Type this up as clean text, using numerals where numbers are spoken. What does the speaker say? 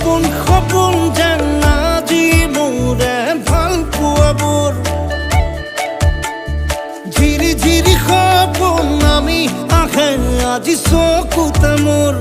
সপোন সপোন যেন আজি মোৰে ভাল পোৱাবোৰ ঝিৰি ঝিৰি সপোন নামি আহে আজি চকুতে মোৰ